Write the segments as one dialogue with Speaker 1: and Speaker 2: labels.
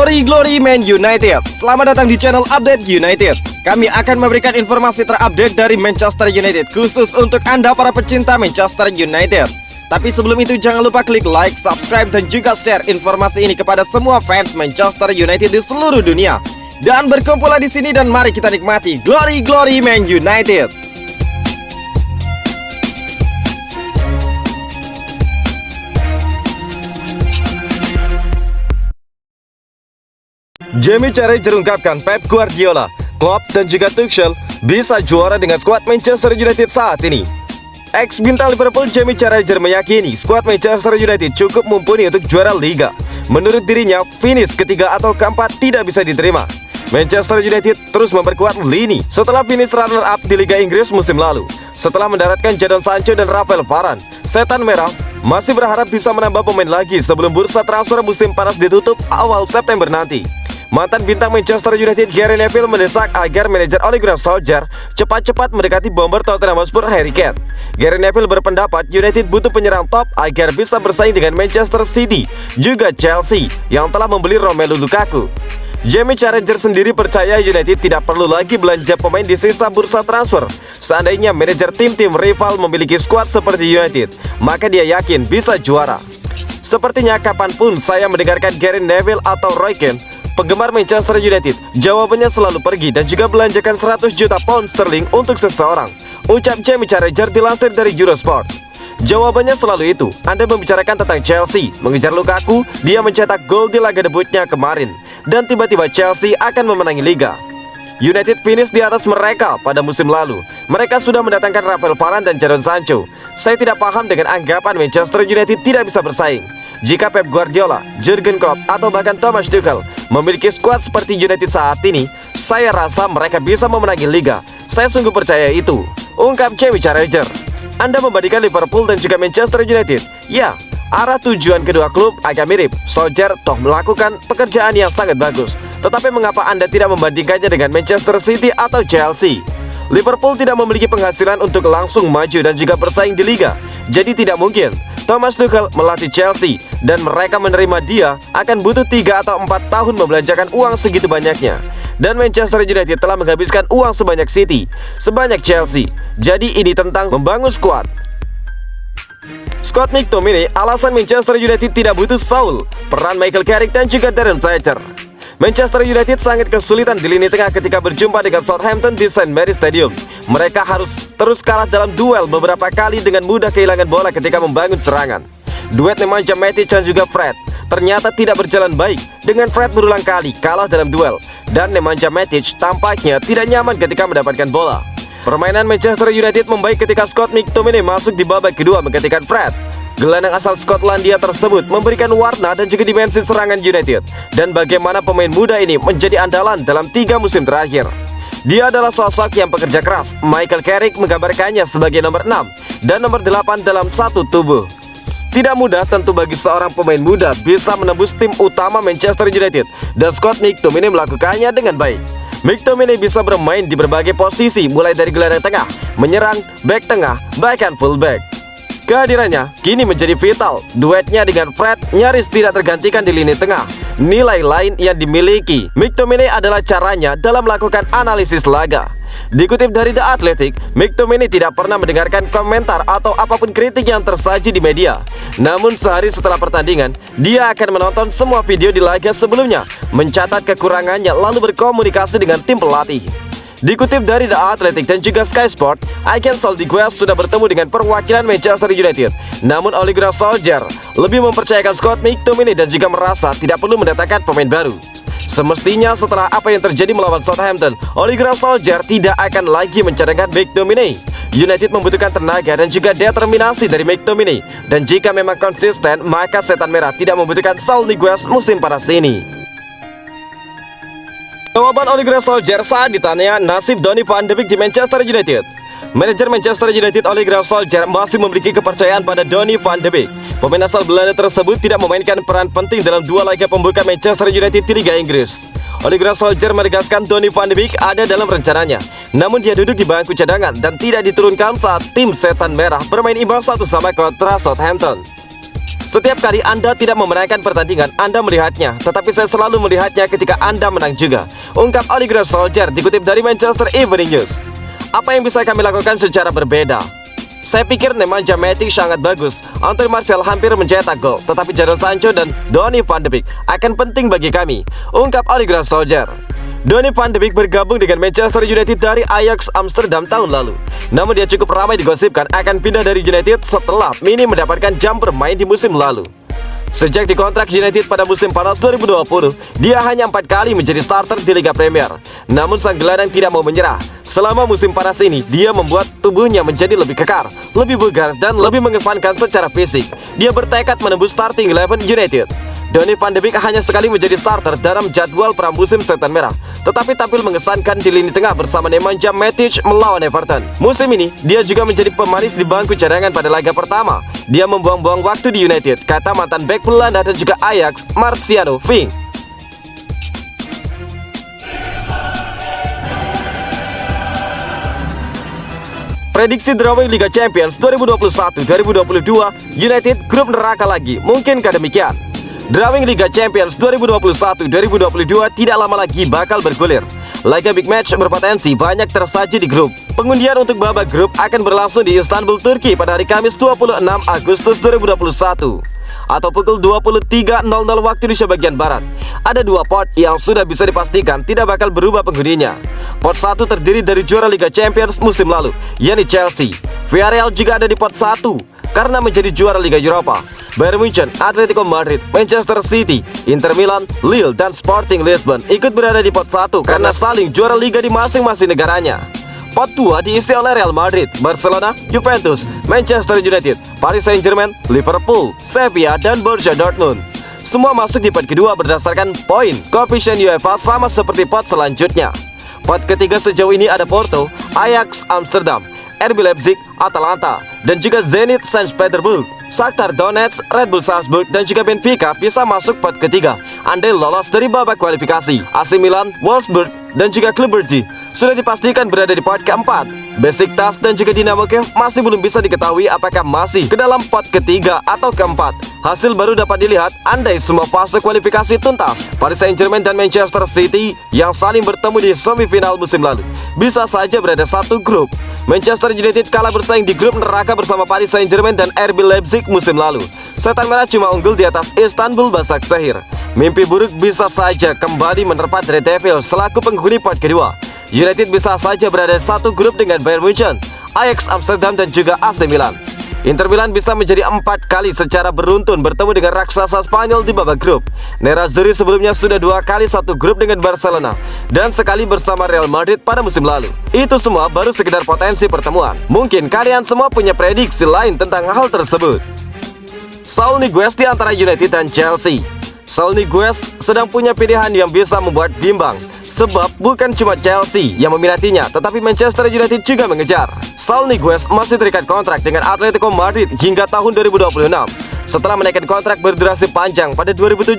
Speaker 1: Glory Man United. Selamat datang di channel Update United. Kami akan memberikan informasi terupdate dari Manchester United khusus untuk Anda para pecinta Manchester United. Tapi sebelum itu jangan lupa klik like, subscribe dan juga share informasi ini kepada semua fans Manchester United di seluruh dunia. Dan berkumpullah di sini dan mari kita nikmati Glory Man United. Jamie Carragher ungkapkan Pep Guardiola, Klopp dan juga Tuchel bisa juara dengan skuad Manchester United saat ini. Ex-bintang Liverpool Jamie Carragher meyakini skuad Manchester United cukup mumpuni untuk juara Liga. Menurut dirinya, finish ketiga atau keempat tidak bisa diterima. Manchester United terus memperkuat lini setelah finish runner-up di Liga Inggris musim lalu. Setelah mendaratkan Jadon Sancho dan Rafael Varane, Setan Merah masih berharap bisa menambah pemain lagi sebelum bursa transfer musim panas ditutup awal September nanti. Mantan bintang Manchester United Gary Neville mendesak agar manajer Ole Gunnar Solskjaer cepat-cepat mendekati bomber Tottenham Hotspur Harry Kane. Gary Neville berpendapat United butuh penyerang top agar bisa bersaing dengan Manchester City, juga Chelsea yang telah membeli Romelu Lukaku. Jamie Carragher sendiri percaya United tidak perlu lagi belanja pemain di sisa bursa transfer. Seandainya manajer tim-tim rival memiliki skuad seperti United, maka dia yakin bisa juara. Sepertinya kapanpun saya mendengarkan Gary Neville atau Roy Keane, penggemar Manchester United, jawabannya selalu pergi dan juga belanjakan 100 juta pound sterling untuk seseorang, ucap Jamie Carragher dilansir dari Eurosport. Jawabannya selalu itu. Anda membicarakan tentang Chelsea mengejar Lukaku, dia mencetak gol di laga debutnya kemarin, dan tiba-tiba Chelsea akan memenangi Liga. United finish di atas mereka pada musim lalu. Mereka sudah mendatangkan Rafael Varane dan Jadon Sancho. Saya tidak paham dengan anggapan Manchester United tidak bisa bersaing. Jika Pep Guardiola, Jurgen Klopp, atau bahkan Thomas Tuchel memiliki skuad seperti United saat ini, saya rasa mereka bisa memenangi Liga. Saya sungguh percaya itu, ungkap Jamie Carragher. Anda membandingkan Liverpool dan juga Manchester United. Ya, arah tujuan kedua klub agak mirip. Solskjaer toh melakukan pekerjaan yang sangat bagus. Tetapi mengapa Anda tidak membandingkannya dengan Manchester City atau Chelsea? Liverpool tidak memiliki penghasilan untuk langsung maju dan juga bersaing di Liga. Jadi tidak mungkin Thomas Tuchel melatih Chelsea dan mereka menerima dia akan butuh 3 atau 4 tahun membelanjakan uang segitu banyaknya. Dan Manchester United telah menghabiskan uang sebanyak City, sebanyak Chelsea. Jadi ini tentang membangun skuad. Scott McTominay, alasan Manchester United tidak butuh Saul, peran Michael Carrick dan juga Darren Fletcher. Manchester United sangat kesulitan di lini tengah ketika berjumpa dengan Southampton di St. Mary's Stadium. Mereka harus terus kalah dalam duel beberapa kali dengan mudah kehilangan bola ketika membangun serangan. Duet Nemanja Matic dan juga Fred ternyata tidak berjalan baik, dengan Fred berulang kali kalah dalam duel dan Nemanja Matic tampaknya tidak nyaman ketika mendapatkan bola. Permainan Manchester United membaik ketika Scott McTominay masuk di babak kedua menggantikan Fred. Gelandang asal Skotlandia tersebut memberikan warna dan juga dimensi serangan United, dan bagaimana pemain muda ini menjadi andalan dalam 3 musim terakhir. Dia adalah sosok yang pekerja keras. Michael Carrick menggambarkannya sebagai nomor 6 dan nomor 8 dalam satu tubuh. Tidak mudah tentu bagi seorang pemain muda bisa menembus tim utama Manchester United, dan Scott McTominay melakukannya dengan baik. McTominay bisa bermain di berbagai posisi, mulai dari gelandang tengah, menyerang, back tengah, bahkan fullback. Kehadirannya kini menjadi vital. Duetnya dengan Fred nyaris tidak tergantikan di lini tengah. Nilai lain yang dimiliki McTominay adalah caranya dalam melakukan analisis laga. Dikutip dari The Athletic, McTominay tidak pernah mendengarkan komentar atau apapun kritik yang tersaji di media. Namun sehari setelah pertandingan, dia akan menonton semua video di laga sebelumnya, mencatat kekurangannya lalu berkomunikasi dengan tim pelatih. Dikutip dari The Athletic dan juga Sky Sport, Icon Solskjaer sudah bertemu dengan perwakilan Manchester United. Namun Ole Gunnar Solskjaer lebih mempercayakan Scott McTominay dan juga merasa tidak perlu mendatangkan pemain baru. Semestinya setelah apa yang terjadi melawan Southampton, Ole Gunnar Solskjaer tidak akan lagi mencadangkan McTominay. United membutuhkan tenaga dan juga determinasi dari McTominay, dan jika memang konsisten, maka Setan Merah tidak membutuhkan Saul Niguez musim panas ini. Jawaban Ole Gunnar Solskjaer saat ditanya nasib Donny van de Beek di Manchester United. Manajer Manchester United Ole Gunnar Solskjaer masih memiliki kepercayaan pada Donny van de Beek. Pemain asal Belanda tersebut tidak memainkan peran penting dalam 2 laga pembuka Manchester United di Liga Inggris. Ole Gunnar Solskjaer menegaskan Donny van de Beek ada dalam rencananya, namun dia duduk di bangku cadangan dan tidak diturunkan saat tim Setan Merah bermain imbang 1-1 kontra Southampton. Setiap kali Anda tidak memenangkan pertandingan, Anda melihatnya, tetapi saya selalu melihatnya ketika Anda menang juga, ungkap Ole Gunnar Solskjaer dikutip dari Manchester Evening News. Apa yang bisa kami lakukan secara berbeda? Saya pikir Nemanja Matic sangat bagus. Anthony Martial hampir mencetak gol, tetapi Jadon Sancho dan Donny van de Beek akan penting bagi kami, ungkap Ole Gunnar Solskjaer. Donny van de Beek bergabung dengan Manchester United dari Ajax Amsterdam tahun lalu. Namun dia cukup ramai digosipkan akan pindah dari United setelah Mini mendapatkan jam bermain di musim lalu. Sejak dikontrak United pada musim panas 2020, dia hanya 4 kali menjadi starter di Liga Premier. Namun sang gelandang tidak mau menyerah. Selama musim panas ini, dia membuat tubuhnya menjadi lebih kekar, lebih bugar, dan lebih mengesankan secara fisik. Dia bertekad menembus starting 11 United. Donny van de Beek hanya sekali menjadi starter dalam jadwal pramusim setan merah, tetapi tampil mengesankan di lini tengah bersama Nemanja Matic melawan Everton. Musim ini, dia juga menjadi pemanis di bangku cadangan pada laga pertama. Dia membuang-buang waktu di United, kata mantan bek Belanda dan juga Ajax, Marciano Vink. Prediksi drawing Liga Champions 2021-2022, United grup neraka lagi, mungkinkah demikian? Drawing Liga Champions 2021-2022 tidak lama lagi bakal bergulir. Laga big match berpotensi banyak tersaji di grup. Pengundian untuk babak grup akan berlangsung di Istanbul, Turki pada hari Kamis 26 Agustus 2021 atau pukul 23.00 waktu Indonesia bagian Barat. Ada 2 pot yang sudah bisa dipastikan tidak bakal berubah penghuninya. Pot 1 terdiri dari juara Liga Champions musim lalu, yakni Chelsea. Villarreal juga ada di pot 1 karena menjadi juara Liga Eropa. Bayern Munchen, Atletico Madrid, Manchester City, Inter Milan, Lille, dan Sporting Lisbon ikut berada di pot 1 karena saling juara Liga di masing-masing negaranya. Pot 2 diisi oleh Real Madrid, Barcelona, Juventus, Manchester United, Paris Saint-Germain, Liverpool, Sevilla, dan Borussia Dortmund. Semua masuk di pot kedua berdasarkan poin koefisien UEFA sama seperti pot selanjutnya. Pot ketiga sejauh ini ada Porto, Ajax Amsterdam, RB Leipzig, Atalanta, dan juga Zenit Saint Petersburg. Shakhtar Donetsk, Red Bull Salzburg, dan juga Benfica bisa masuk pot ketiga andai lolos dari babak kualifikasi. AC Milan, Wolfsburg, dan juga klub Brugge sudah dipastikan berada di pot keempat. Besiktas dan juga Dinamo Kiev masih belum bisa diketahui apakah masih ke dalam pot ketiga atau keempat. Hasil baru dapat dilihat andai semua fase kualifikasi tuntas. Paris Saint-Germain dan Manchester City yang saling bertemu di semifinal musim lalu bisa saja berada satu grup. Manchester United kalah bersaing di grup neraka bersama Paris Saint-Germain dan RB Leipzig musim lalu. Setan Merah cuma unggul di atas Istanbul Basaksehir. Mimpi buruk bisa saja kembali menerpa Red Devils selaku penghuni pot kedua. United bisa saja berada satu grup dengan Bayern Munchen, Ajax Amsterdam, dan juga AC Milan. Inter Milan bisa menjadi 4 kali secara beruntun bertemu dengan raksasa Spanyol di babak grup. Nerazzurri sebelumnya sudah 2 kali satu grup dengan Barcelona dan sekali bersama Real Madrid pada musim lalu. Itu semua baru sekedar potensi pertemuan. Mungkin kalian semua punya prediksi lain tentang hal tersebut. Saul Niguez di antara United dan Chelsea. Saul Niguez sedang punya pilihan yang bisa membuat bimbang, sebab bukan cuma Chelsea yang meminatinya, tetapi Manchester United juga mengejar. Saul Niguez masih terikat kontrak dengan Atletico Madrid hingga tahun 2026 setelah menaikkan kontrak berdurasi panjang pada 2017.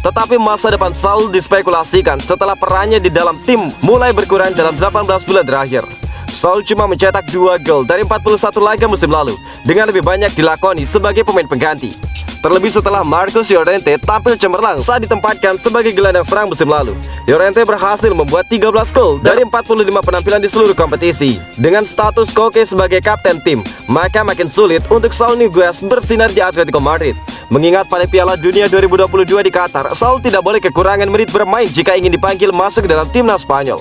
Speaker 1: Tetapi masa depan Saul dispekulasikan setelah perannya di dalam tim mulai berkurang dalam 18 bulan terakhir. Saul cuma mencetak 2 gol dari 41 laga musim lalu, dengan lebih banyak dilakoni sebagai pemain pengganti. Terlebih setelah Marcos Llorente tampil cemerlang saat ditempatkan sebagai gelandang serang musim lalu. Llorente berhasil membuat 13 gol dari 45 penampilan di seluruh kompetisi. Dengan status Koke sebagai kapten tim, maka makin sulit untuk Saul Niguez bersinar di Atletico Madrid. Mengingat pada Piala Dunia 2022 di Qatar, Saul tidak boleh kekurangan menit bermain jika ingin dipanggil masuk dalam timnas Spanyol.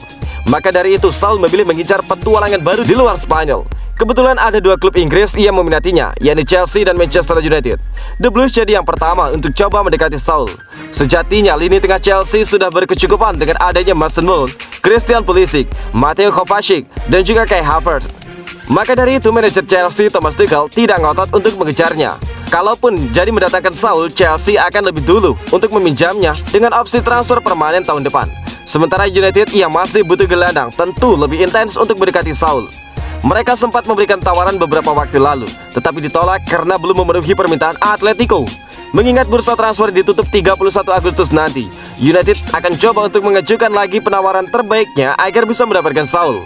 Speaker 1: Maka dari itu Saul memilih mengincar petualangan baru di luar Spanyol. Kebetulan ada 2 klub Inggris yang meminatinya, yakni Chelsea dan Manchester United. The Blues jadi yang pertama untuk coba mendekati Saul. Sejatinya lini tengah Chelsea sudah berkecukupan dengan adanya Mason Mount, Christian Pulisic, Mateo Kovacic, dan juga Kai Havertz. Maka dari itu manajer Chelsea Thomas Tuchel tidak ngotot untuk mengejarnya. Kalaupun jadi mendatangkan Saul, Chelsea akan lebih dulu untuk meminjamnya dengan opsi transfer permanen tahun depan. Sementara United yang masih butuh gelandang tentu lebih intens untuk mendekati Saul. Mereka sempat memberikan tawaran beberapa waktu lalu, tetapi ditolak karena belum memenuhi permintaan Atletico. Mengingat bursa transfer ditutup 31 Agustus nanti, United akan coba untuk mengajukan lagi penawaran terbaiknya agar bisa mendapatkan Saul.